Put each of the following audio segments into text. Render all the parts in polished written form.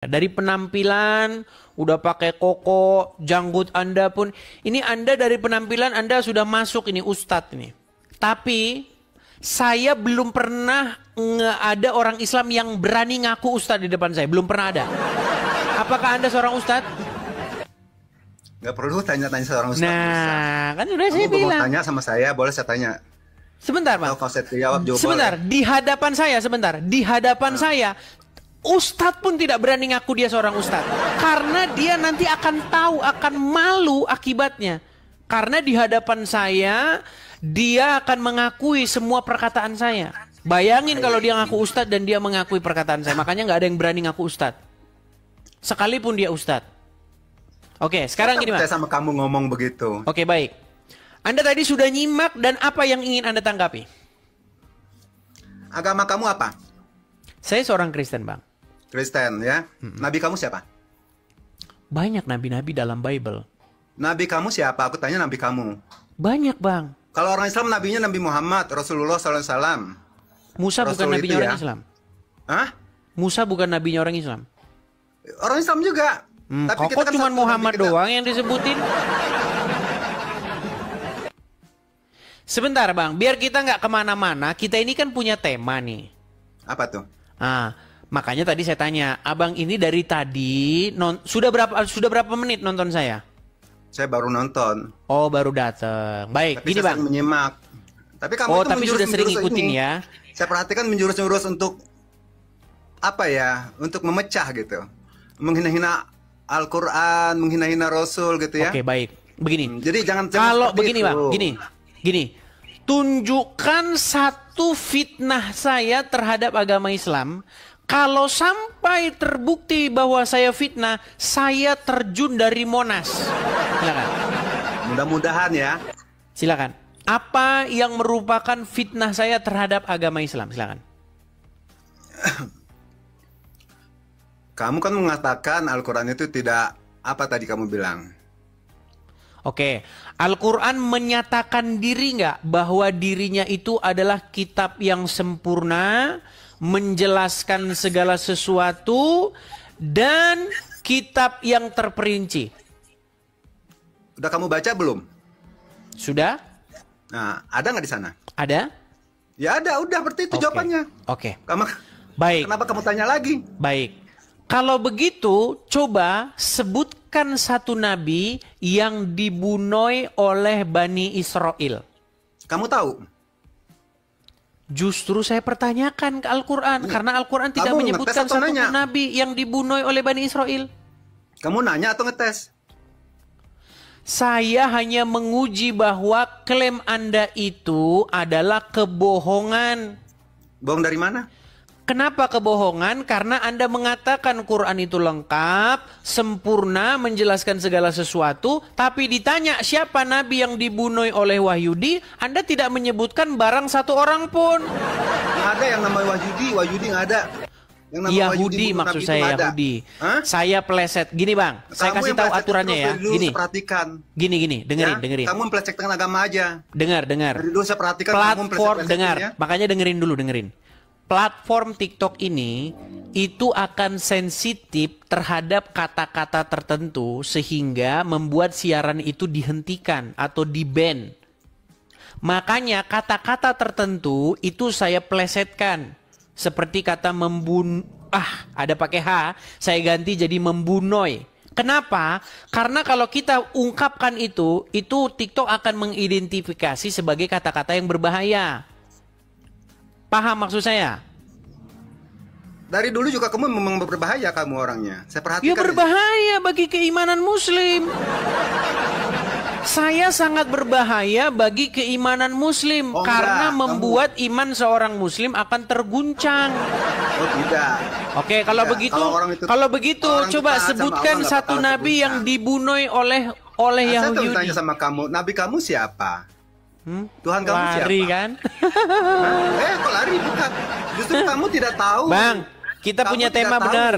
Dari penampilan, udah pakai koko, janggut Anda pun. Ini Anda dari penampilan Anda sudah masuk ini Ustadz ini. Tapi saya belum pernah ada orang Islam yang berani ngaku Ustadz di depan saya. Belum pernah ada. Apakah Anda seorang Ustadz? Gak perlu tanya-tanya seorang Ustadz. Nah, kan udah saya Kamu bilang. mau tanya sama saya, boleh saya tanya. Sebentar, Bang. Kalau saya jawab, jawab Sebentar, boleh. di hadapan saya, sebentar. Di hadapan saya, Ustadz pun tidak berani ngaku dia seorang Ustadz. Karena dia nanti akan tahu, akan malu akibatnya. Karena di hadapan saya, dia akan mengakui semua perkataan saya. Bayangin kalau dia ngaku Ustadz dan dia mengakui perkataan saya. Makanya nggak ada yang berani ngaku Ustadz. Sekalipun dia Ustadz. Oke, sekarang gini, Mas. Saya sama kamu ngomong begitu. Oke, baik. Anda tadi sudah nyimak dan apa yang ingin Anda tanggapi? Agama kamu apa? Saya seorang Kristen, Bang. Kristen ya. Nabi kamu siapa? Banyak nabi-nabi dalam Bible. Nabi kamu siapa? Aku tanya nabi kamu. Banyak, Bang. Kalau orang Islam nabinya Nabi Muhammad, Rasulullah SAW. Musa bukan Rasul nabinya itu orang ya? Islam. Hah? Musa bukan nabinya orang Islam. Orang Islam juga. Kok kan cuma satu Muhammad nabi kita. doang yang disebutin? Sebentar, Bang. Biar kita nggak kemana-mana, kita ini kan punya tema nih. Apa tuh? Ah, makanya tadi saya tanya, Abang ini dari tadi sudah berapa menit nonton saya? Saya baru nonton. Oh, baru datang. Baik, Tapi gini, saya Bang. sering menyimak. Tapi kamu Oh, tuh tapi sudah sering menjurus-menjurus ikutin ini. ya. Saya perhatikan menjurus-menjurus untuk apa ya? Untuk memecah gitu. Menghina-hina Al-Quran, menghina-hina Rasul gitu ya. Oke, baik. Begini. Jadi jangan Kalau seperti begini, itu. Bang, gini. Tunjukkan satu fitnah saya terhadap agama Islam. Kalau sampai terbukti bahwa saya fitnah, saya terjun dari Monas. Silakan. Mudah-mudahan ya. Silakan. Apa yang merupakan fitnah saya terhadap agama Islam? Silakan. Kamu kan mengatakan Al-Quran itu tidak apa tadi kamu bilang? Oke, Al-Quran menyatakan diri nggak bahwa dirinya itu adalah kitab yang sempurna, menjelaskan segala sesuatu, dan kitab yang terperinci. Udah kamu baca belum? Sudah? Nah, ada nggak di sana? Ada? Ya ada, udah berarti itu Oke. jawabannya. Oke, Kamu, baik, kenapa kamu tanya lagi? baik. Kalau begitu, coba sebutkan satu nabi yang dibunuh oleh Bani Israel. Kamu tahu? Justru saya pertanyakan ke Al-Quran. Karena Al-Quran tidak Kamu menyebutkan ngetes atau satu nanya? nabi yang dibunuh oleh Bani Israel. Kamu nanya atau ngetes? Saya hanya menguji bahwa klaim Anda itu adalah kebohongan. Bohong dari mana? Kenapa kebohongan? Karena Anda mengatakan Quran itu lengkap, sempurna, menjelaskan segala sesuatu. Tapi ditanya siapa nabi yang dibunuh oleh Wahyudi, Anda tidak menyebutkan barang satu orang pun. Nggak ada yang namanya Wahyudi. Wahyudi nggak ada. Yang namanya Yahudi bunuh maksud Nabi itu saya nggak ada. Yahudi. Hah? Saya pleset. Gini, Bang, saya Kamu kasih yang tahu plesetin aturannya terus, ya. dari dulu Gini. saya perhatikan. Gini, dengerin, Ya? dengerin. Kamu memplecehkan agama aja. Dengar. Dari dulu saya perhatikan kamu Platform, mempleceh-plesehin dengar. ya. Makanya dengerin dulu, dengerin. Platform TikTok ini itu akan sensitif terhadap kata-kata tertentu sehingga membuat siaran itu dihentikan atau di-ban. Makanya kata-kata tertentu itu saya plesetkan. Seperti kata ada pakai H, saya ganti jadi membunuh. Kenapa? Karena kalau kita ungkapkan itu TikTok akan mengidentifikasi sebagai kata-kata yang berbahaya. Paham maksud saya? Dari dulu juga kamu memang berbahaya kamu orangnya. Saya perhatikan. Ya berbahaya bagi keimanan muslim. Saya sangat berbahaya bagi keimanan muslim. Oh, karena enggak, membuat iman seorang muslim akan terguncang. Oh tidak. Oke, kalau Tidak. begitu, Kalau orang itu coba taat sama sebutkan Allah, nggak satu bakal nabi yang terguncang. dibunuh oleh Saya tuh Yahudi. tanya sama kamu, nabi kamu siapa? Tuhan kamu siapa? Lari kan? Kok lari bukan? Justru kamu tidak tahu. Bang, kita Kamu punya tidak tema tahu. benar.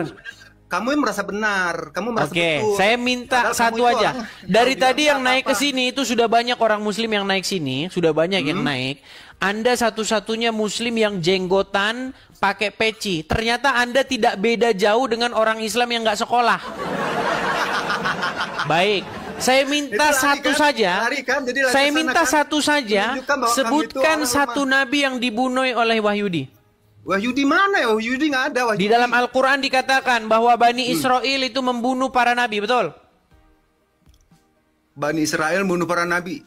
kamu yang merasa benar, kamu merasa Oke, betul. saya minta Padahal satu kamu itu aja. orang Dari yang tadi bilang yang naik ke apa-apa. sini itu sudah banyak orang muslim yang naik sini, sudah banyak yang naik. Anda satu-satunya muslim yang jenggotan, pakai peci. Ternyata Anda tidak beda jauh dengan orang Islam yang nggak sekolah. Baik, saya minta Itu lari satu kan? saja. Lari kan? Jadi lari Saya ke sana minta kan? satu saja. Menunjukkan bahwa kami itu Sebutkan orang satu lemah. nabi yang dibunuh oleh Wahyudi. Wahyudi mana ya? Wahyudi nggak ada. Wahyudi. Di dalam Al-Quran dikatakan bahwa Bani Israel itu membunuh para nabi, betul? Bani Israel bunuh para nabi.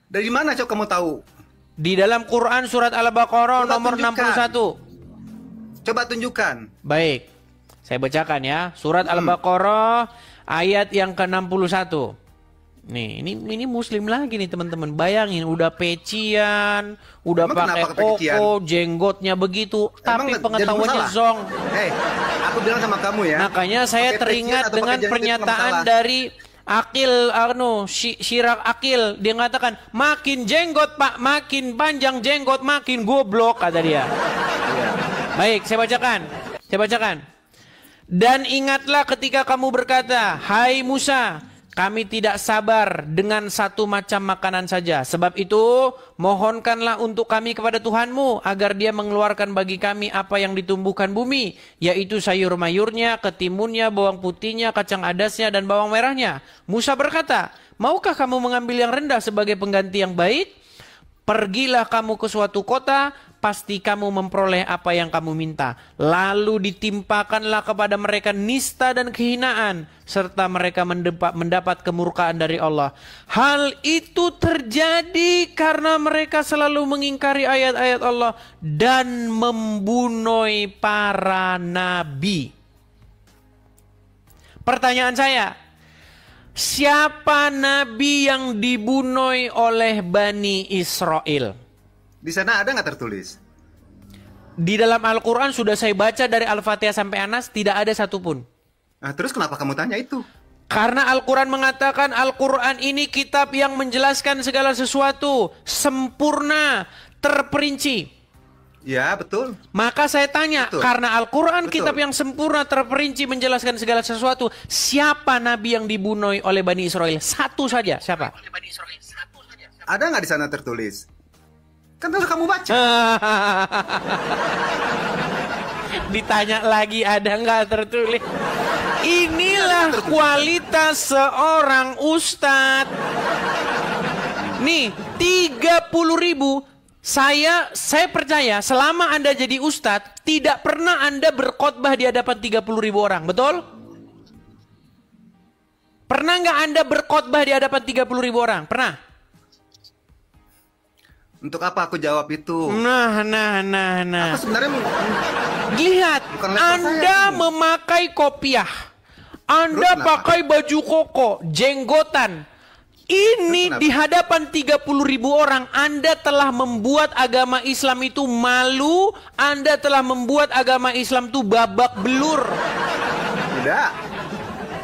Dari mana coba kamu tahu? Di dalam Quran surat Al-Baqarah Coba nomor tunjukkan. 61. Coba tunjukkan. Baik, saya bacakan ya. Surat Al-Baqarah ayat yang ke-61. Nih, ini muslim lagi nih teman-teman. Bayangin, udah pecian, udah Emang pakai kenapa pecian? koko, jenggotnya begitu, tapi Emang pengetahuannya jadi zong. Hei, aku bilang sama kamu ya. Makanya saya pakai teringat pecian atau dengan pakai jenggot itu pernyataan masalah. dari Akil, Syirak Akil. Dia mengatakan, makin jenggot pak, makin panjang jenggot, makin goblok, kata dia. Iya. Baik, saya bacakan. Saya bacakan. Dan ingatlah ketika kamu berkata, hai Musa, kami tidak sabar dengan satu macam makanan saja. Sebab itu, mohonkanlah untuk kami kepada Tuhanmu, agar dia mengeluarkan bagi kami apa yang ditumbuhkan bumi, yaitu sayur mayurnya, ketimunnya, bawang putihnya, kacang adasnya, dan bawang merahnya. Musa berkata, maukah kamu mengambil yang rendah sebagai pengganti yang baik? Pergilah kamu ke suatu kota, pasti kamu memperoleh apa yang kamu minta. Lalu ditimpakanlah kepada mereka nista dan kehinaan, serta mereka mendapat kemurkaan dari Allah. Hal itu terjadi karena mereka selalu mengingkari ayat-ayat Allah dan membunuh para nabi. Pertanyaan saya, siapa nabi yang dibunuh oleh Bani Israel? Di sana ada nggak tertulis? Di dalam Al-Quran sudah saya baca dari Al-Fatihah sampai Anas, tidak ada satupun. Nah, terus kenapa kamu tanya itu? Karena Al-Quran mengatakan Al-Quran ini kitab yang menjelaskan segala sesuatu, sempurna, terperinci. Ya, betul. Maka saya tanya, Betul. karena Al-Quran Betul. kitab yang sempurna, terperinci, menjelaskan segala sesuatu, siapa nabi yang dibunuh oleh Bani Israel? Satu saja, siapa? Ada nggak di sana tertulis? Kan udah kamu baca. Ditanya lagi ada nggak tertulis? Inilah kualitas seorang ustadz. Nih, 30.000. Saya percaya selama Anda jadi ustadz, tidak pernah Anda berkhotbah di hadapan 30.000 orang, betul? Pernah nggak Anda berkhotbah di hadapan 30.000 orang? Pernah? Untuk apa aku jawab itu? Nah. Aku sebenarnya Lihat, Bukan level Anda saya ini. memakai kopiah, Anda Terus kenapa? pakai baju koko, jenggotan. Ini Terus kenapa? di hadapan 30.000 orang, Anda telah membuat agama Islam itu malu, Anda telah membuat agama Islam itu babak belur. tidak.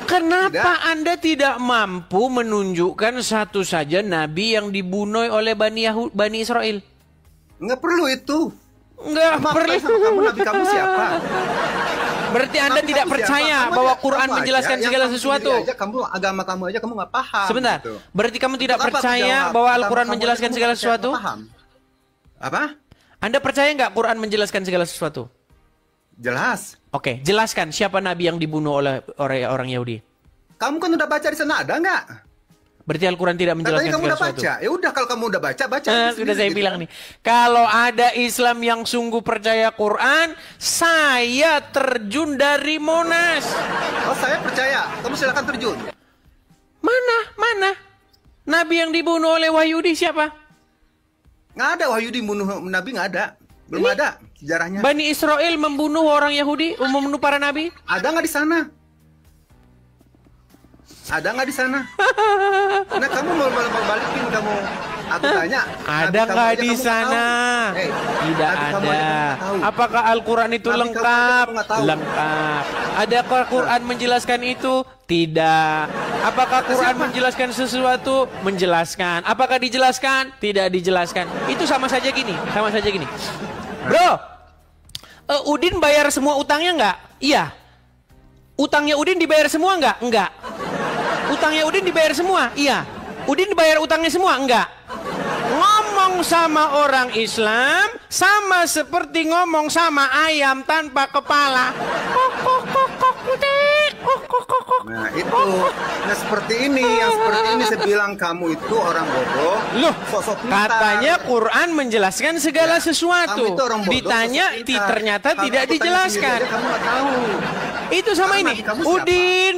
Kenapa Anda tidak mampu menunjukkan satu saja nabi yang dibunuh oleh Bani Israel? Nggak perlu itu. Enggak Kamu apa perlu. sama kamu, nabi kamu siapa? Berarti Anda Nabi tidak kamu percaya siapa? Kamu bahwa aja- Quran kamu menjelaskan aja, segala yang kamu sesuatu. sendiri aja, agama kamu aja kamu nggak paham. Sebentar, gitu. berarti kamu tidak Untuk apa aku percaya jawab? bahwa Agama Al-Quran kamu aja menjelaskan kamu segala nggak sesuatu? paham. Apa? Anda percaya nggak Quran menjelaskan segala sesuatu? Jelas. Oke, jelaskan siapa nabi yang dibunuh oleh orang Yahudi. Kamu kan udah baca di sana, ada nggak? Berarti Al-Quran tidak Katanya menjelaskan kamu segala udah sesuatu. baca. Ya udah kalau kamu udah baca aja Sudah sendiri saya gitu. bilang nih, kalau ada Islam yang sungguh percaya Quran, saya terjun dari Monas. Oh, saya percaya. Kamu silakan terjun. Mana? Nabi yang dibunuh oleh Wahyudi siapa? Nggak ada Wahyudi bunuh nabi, nggak ada. Belum ada sejarahnya. Bani Israel membunuh orang Yahudi, membunuh para nabi? Ada nggak di sana? Ada nggak di sana? Nah, kamu mau balikin kamu. Aku tanya. Ada nabi kamu nggak aja di kamu nggak sana? tahu. Tidak nabi kamu aja kamu ada. nggak tahu. Apakah Al-Quran itu Nabi kamu aja lengkap? kamu nggak tahu. Lengkap. Adakah Quran menjelaskan itu? Tidak. Apakah Quran Siapa? menjelaskan sesuatu? Menjelaskan. Apakah dijelaskan? Tidak dijelaskan. Itu sama saja gini. Bro, Udin bayar semua utangnya nggak? Iya. Utangnya Udin dibayar semua nggak? Enggak. Utangnya Udin dibayar semua? Iya. Udin dibayar utangnya semua? Enggak. Ngomong sama orang Islam sama seperti ngomong sama ayam tanpa kepala. Nah itu, nah seperti ini, yang seperti ini saya bilang kamu itu orang bodoh. Loh, sosok pintar. katanya Quran menjelaskan segala Ya, sesuatu. kamu itu orang bodoh, Ditanya, sosok pintar. ternyata Kalau tidak aku tanya dijelaskan. sendiri aja, kamu nggak tahu. Itu sama Karena ini. nabi kamu siapa? Udin,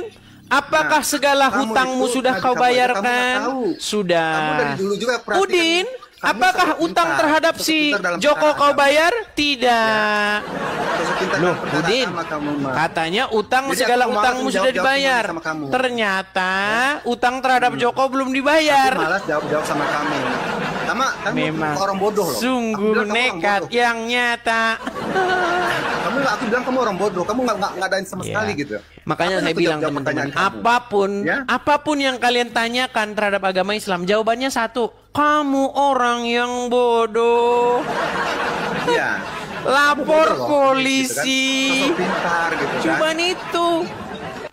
apakah Nah, segala kamu hutangmu itu sudah nabi kau kamu aja, kamu bayarkan? nggak tahu. Sudah. Kamu dari dulu juga perhatikan. Udin, Kamu apakah sosok utang pintar, terhadap sosok si pintar dalam Joko perkara kau agama. bayar? Tidak. Sosok pintar Loh, dalam perkara Udin, agama kamu, mah. katanya utang Jadi segala aku malas utangmu sudah menjawab-jawab dibayar. sama kamu. Ternyata utang terhadap Joko belum dibayar. Aku malas jawab sama kamu. Sama kamu Memang orang bodoh loh. sungguh Aku bilang kamu orang nekat bodoh. yang nyata. Aku bilang kamu orang bodoh. Kamu nggak ngadain sama Iya. sekali gitu. Makanya Apa saya aku bilang jawab teman-teman, pertanyaan kamu? apapun, Ya? apapun yang kalian tanyakan terhadap agama Islam, jawabannya satu, kamu orang yang bodoh. Iya. Lapor Bodoh loh, polisi. Gitu kan. Sosok pintar gitu kan. Cuman itu.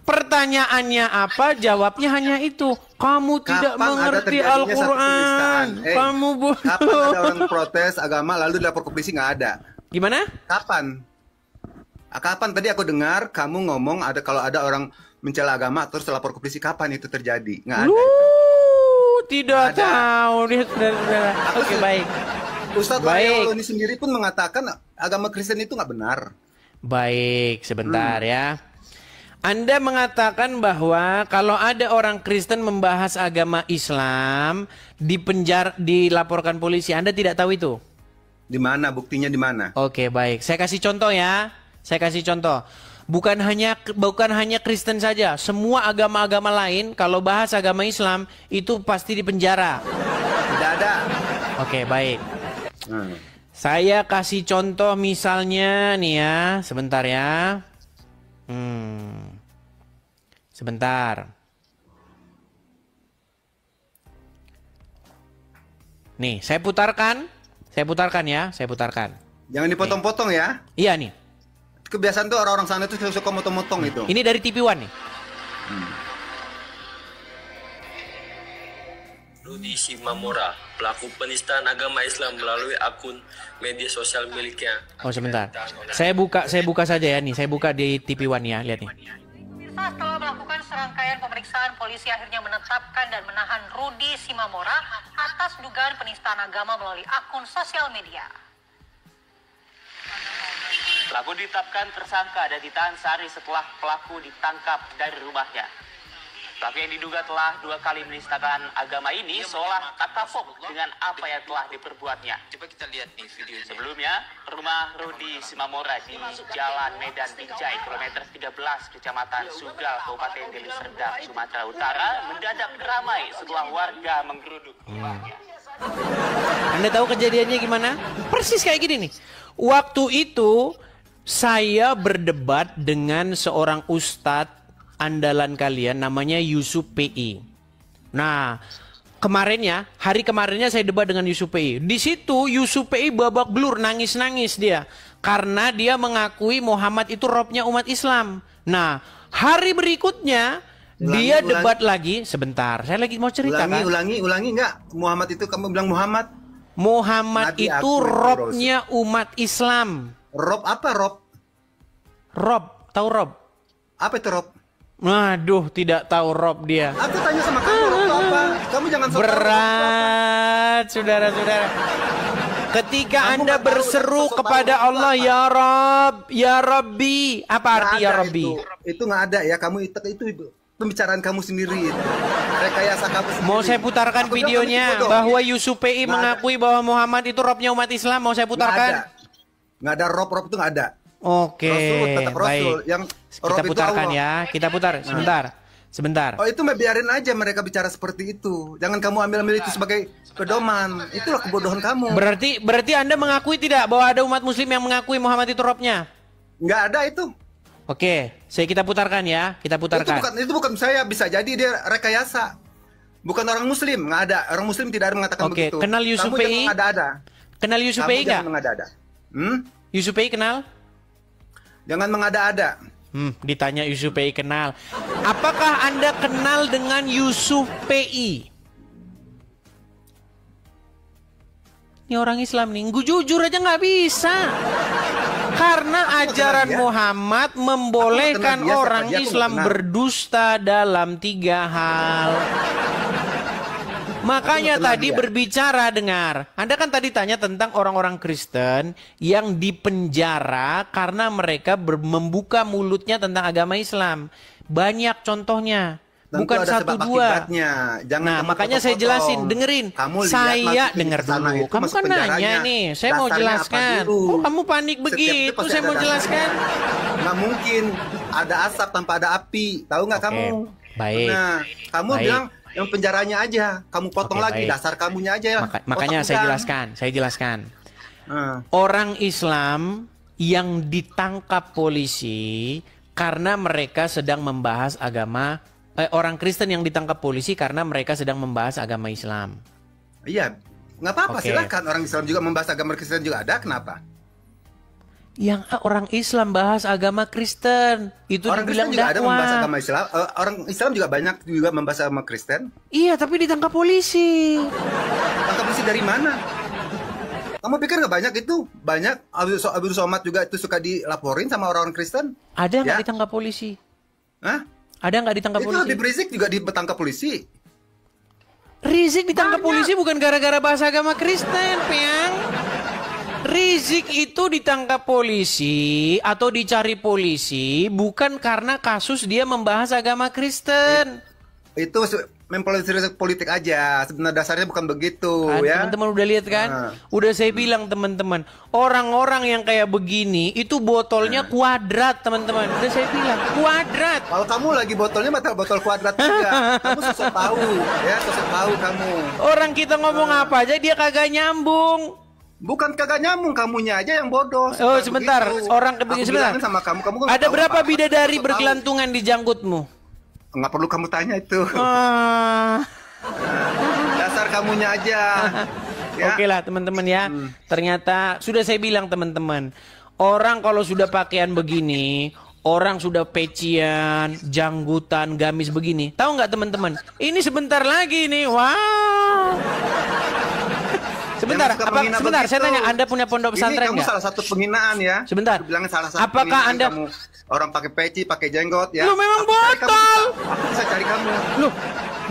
Pertanyaannya apa? Jawabnya hanya itu. Kamu tidak Kapan ada mengerti terjadinya satu Al-Quran. penistaan? Kamu Kapan bodoh. ada orang protes agama lalu dilapor ke polisi? Nggak ada. Gimana? Kapan? Kapan tadi aku dengar kamu ngomong ada kalau ada orang mencela agama terus lapor ke polisi, kapan itu terjadi? Nggak ada. Lu tidak Nggak ada. tahu. Oke, baik. Ustadz Baik. Wahyul ini sendiri pun mengatakan agama Kristen itu nggak benar. Baik, sebentar ya. Anda mengatakan bahwa kalau ada orang Kristen membahas agama Islam di penjara, dilaporkan polisi. Anda tidak tahu itu? Di mana buktinya di mana? Oke, baik. Saya kasih contoh ya. Saya kasih contoh. Bukan hanya Kristen saja, semua agama-agama lain kalau bahas agama Islam itu pasti di penjara. Tidak ada. Oke, baik. Hmm. Saya kasih contoh misalnya nih ya, sebentar ya. Sebentar. Nih, saya putarkan ya, saya putarkan. Jangan dipotong-potong ya. Iya nih, Kebiasaan tuh orang-orang sana tuh suka motong-motong itu. ini dari TV One nih. Rudi Simamora, pelaku penistaan agama Islam melalui akun media sosial miliknya. Oh sebentar, saya buka saja ya nih, saya buka di TV One ya, lihat nih. Setelah melakukan serangkaian pemeriksaan, polisi akhirnya menetapkan dan menahan Rudi Simamora atas dugaan penistaan agama melalui akun sosial media. Pelaku ditetapkan tersangka dan ditahan sehari setelah pelaku ditangkap dari rumahnya. Pelaku yang diduga telah 2 kali menistakan agama ini seolah tak kapok dengan apa yang telah diperbuatnya. Coba kita lihat nih videonya. Sebelumnya, rumah Rudi Simamora di Jalan Medan Binjai, kilometer 13, Kecamatan Sugal, Kabupaten Deli Serdang, Sumatera Utara, mendadak ramai setelah warga menggeruduk rumahnya. Anda tahu kejadiannya gimana? Persis kayak gini nih. Waktu itu saya berdebat dengan seorang ustadz andalan kalian namanya Yusuf PI. Nah, hari kemarinnya saya debat dengan Yusuf PI. Di situ Yusuf PI babak belur, nangis-nangis dia karena dia mengakui Muhammad itu robnya umat Islam. Nah, hari berikutnya dia debat lagi. Sebentar, saya lagi mau cerita kan. Ulangi nggak? Muhammad itu kamu bilang Muhammad Nabi itu aku, robnya umat Islam. Rob apa Rob? Rob, tahu Rob? Apa itu Rob? Waduh, tidak tahu Rob dia. Aku tanya sama kamu Rob itu apa? Kamu jangan sok tahu Rob itu apa. Berat, saudara-saudara. Ketika Kamu Anda nggak tahu, berseru jangan sok kepada tahu Rob Allah, apa. ya Rob, ya Rabbi. Apa Nggak arti ya ada Rabbi? Itu nggak ada ya. Kamu itu pembicaraan kamu sendiri itu. Rekayasa kamu sendiri. Mau saya putarkan Aku bilang kamu videonya itu bodoh. bahwa Yusuf PI Nggak ada. mengakui bahwa Muhammad itu robnya umat Islam. Mau saya putarkan? Nggak ada Rob itu nggak ada. Oke, Rasul tetap Rasul. baik. Yang Kita Rob itu putarkan Allah. ya. Kita putar. Sebentar. Oh itu biarin aja mereka bicara seperti itu. Jangan kamu ambil itu sebagai pedoman. Itulah kebodohan kamu. Berarti Anda mengakui tidak bahwa ada umat muslim yang mengakui Muhammad itu robnya? Nggak ada itu. Oke, kita putarkan ya. Kita putarkan. Itu bukan saya, bisa jadi dia rekayasa. Bukan orang muslim, nggak ada. Orang muslim tidak ada mengatakan Oke, begitu. kenal Yusuf Kamu PI? jangan mengada-ada. Kenal Yusuf Kamu PI jangan nggak? mengada-ada. Yusuf PI kenal? Jangan mengada-ada. Ditanya Yusuf PI kenal. Apakah Anda kenal dengan Yusuf PI? Ini orang Islam nih, gue jujur aja nggak bisa. Karena ajaran Muhammad membolehkan orang Islam berdusta dalam 3 hal. Makanya tadi berbicara, dengar. Anda kan tadi tanya tentang orang-orang Kristen yang dipenjara karena mereka membuka mulutnya tentang agama Islam. Banyak contohnya. Tentu Bukan ada 1 sebab 2. akibatnya. Jangan Nah, kamu makanya saya potong-potong. jelasin, dengerin. Kamu lihat Saya masukin dengar ke sana dulu. itu Kamu masuk kan nanya penjaranya. nih, saya mau Dasarnya apa jelaskan. dulu? Oh, kamu panik Setiap itu begitu, pasti saya mau ada jelaskan. dasarnya. Nggak mungkin ada asap tanpa ada api. Tahu nggak Oke, kamu? baik. Nah, kamu Baik. bilang yang penjaranya aja. Kamu potong Oke, lagi baik. dasar kamunya aja. Makanya Otak saya udang. jelaskan. Nah, Orang Islam yang ditangkap polisi karena mereka sedang membahas agama, orang Kristen yang ditangkap polisi karena mereka sedang membahas agama Islam. iya, nggak apa-apa. Oke. Silakan orang Islam juga membahas agama Kristen juga ada. Kenapa? Yang orang Islam bahas agama Kristen itu Orang dibilang Kristen juga ada membahas dakwah. agama Islam. Orang Islam juga banyak juga membahas agama Kristen. Iya, tapi ditangkap polisi. Tangkap polisi dari mana? Kamu pikir nggak banyak itu? Banyak Abdul Somad juga itu suka dilaporin sama orang-orang Kristen. Ada nggak Ya. ditangkap polisi? Hah? Ada nggak ditangkap Itu polisi? Habib Rizik juga ditangkap polisi. Rizik ditangkap Banyak. polisi bukan gara-gara bahasa agama Kristen, Piang. Rizik itu ditangkap polisi atau dicari polisi bukan karena kasus dia membahas agama Kristen. Itu mempolitisasi politik aja. Sebenarnya dasarnya bukan begitu, Kan, ya. teman-teman udah lihat kan? Nah. Udah saya bilang teman-teman, orang-orang yang kayak begini itu botolnya kuadrat, teman-teman. Udah saya bilang kuadrat. Kalau kamu lagi botolnya botol kuadrat juga. Kamu sosok tahu, ya, sosok tahu kamu. Orang kita ngomong apa aja dia kagak nyambung. Bukan kagak nyambung, kamunya aja yang bodoh. Oh, Suka sebentar. begitu. Orang Aku kebegini sebentar. bilangin sama kamu kan Ada tahu berapa apa-apa. bidadari Sosok bergelantungan di janggutmu? tahu. Nggak perlu kamu tanya itu. Ah. Dasar kamunya aja. Ya. Oke lah teman-teman ya. Ternyata sudah saya bilang teman-teman, orang kalau sudah pakaian begini, orang sudah pecian, janggutan, gamis begini, tahu nggak teman-teman? Ini sebentar lagi nih, wow. Sebentar, Yang suka menghina sebentar, saya begitu. tanya, Anda punya pondok pesantren Ini kamu nggak? salah satu penghinaan ya. Sebentar. Aku bilangnya salah satu Apakah penghinaan Anda- kamu. Orang pakai peci, pakai jenggot ya. Lu memang Aku cari kamu botol. bisa. Aku bisa cari kamu. Loh,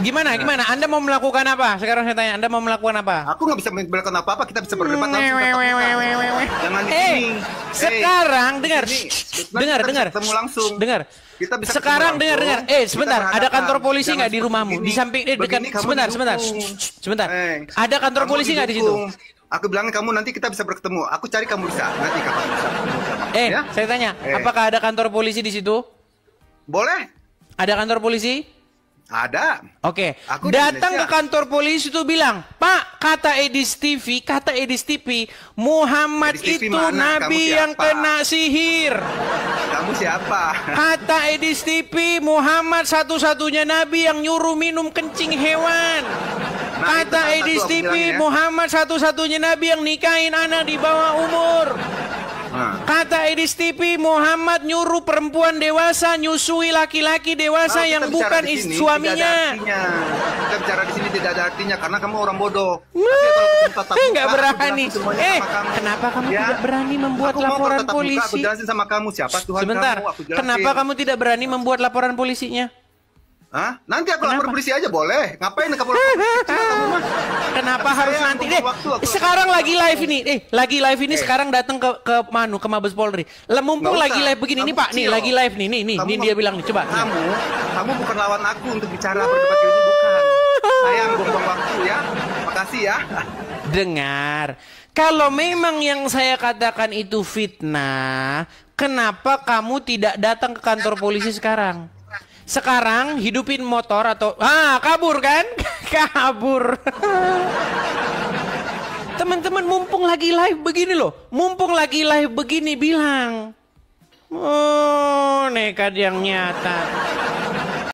gimana? Anda mau melakukan apa? Sekarang saya tanya, Anda mau melakukan apa? Aku nggak bisa melakukan apa-apa. Kita bisa berdebat langsung tatap muka. Jangan di sini. Sekarang dengar, di sini. Nanti dengar, kita bisa dengar, ketemu langsung. dengar. Kita bisa Sekarang ketemu dengar, dengar. langsung. Kita Sebentar, ada berhadapan. kantor polisi Jangan nggak di seperti rumahmu? begini. Di samping, dekat. Begini kamu Sebentar, sebentar, didukung. sebentar. Ada kantor Kamu polisi nggak di situ? didukung. Aku bilang kamu nanti kita bisa bertemu. Aku cari kamu bisa. Nanti kapan bisa ketemu sama. Ya? Saya tanya, apakah ada kantor polisi di situ? Boleh? Ada kantor polisi? Ada. Oke, Aku di datang ke Indonesia. kantor polisi itu bilang, Pak, kata Edis TV, Muhammad Edis TV itu mana? nabi Kamu yang siapa? kena sihir. Kamu siapa? Kata Edis TV, Muhammad satu-satunya nabi yang nyuruh minum kencing hewan. Nah, itu Kata salah Edis satu aku TV, bilangin ya. Muhammad satu-satunya nabi yang nikahin anak di bawah umur. Nah. Kata Edis TV, Muhammad nyuruh perempuan dewasa nyusui laki-laki dewasa Kalau yang kita bicara bukan di sini, suaminya. tidak ada artinya. Kita bicara di sini tidak ada artinya karena kamu orang bodoh. Tapi kalau ketemu tatap muka, Nggak aku berani. jelasin semuanya sama kamu. Kenapa kamu Ya. tidak berani membuat Aku mau laporan tatap muka, Aku polisi? jelasin sama kamu siapa Tuhan Sebentar, kamu. Aku jelasin. kenapa kamu tidak berani membuat laporan polisinya? Hah? Nanti aku Kenapa? lapor polisi aja boleh. Ngapain ke polisi? Cuma kamu mah. Kenapa Tapi harus saya nanti butuh deh? waktu, aku Sekarang lapor lagi live ini, lagi live ini sekarang datang ke Mabes Polri. Mumpung Nggak lagi usah. live begini Kamu nih Pak, nih kecil. lagi live nih, nih Kamu dia bilang nih, coba. Kamu bukan lawan aku untuk bicara berdebat ini bukan. Sayang buang waktu ya. Makasih ya. Dengar, kalau memang yang saya katakan itu fitnah, kenapa kamu tidak datang ke kantor polisi sekarang? Sekarang hidupin motor atau kabur kan? Kabur. Teman-teman, mumpung lagi live begini loh. Mumpung lagi live begini bilang. Oh, nekat yang nyata.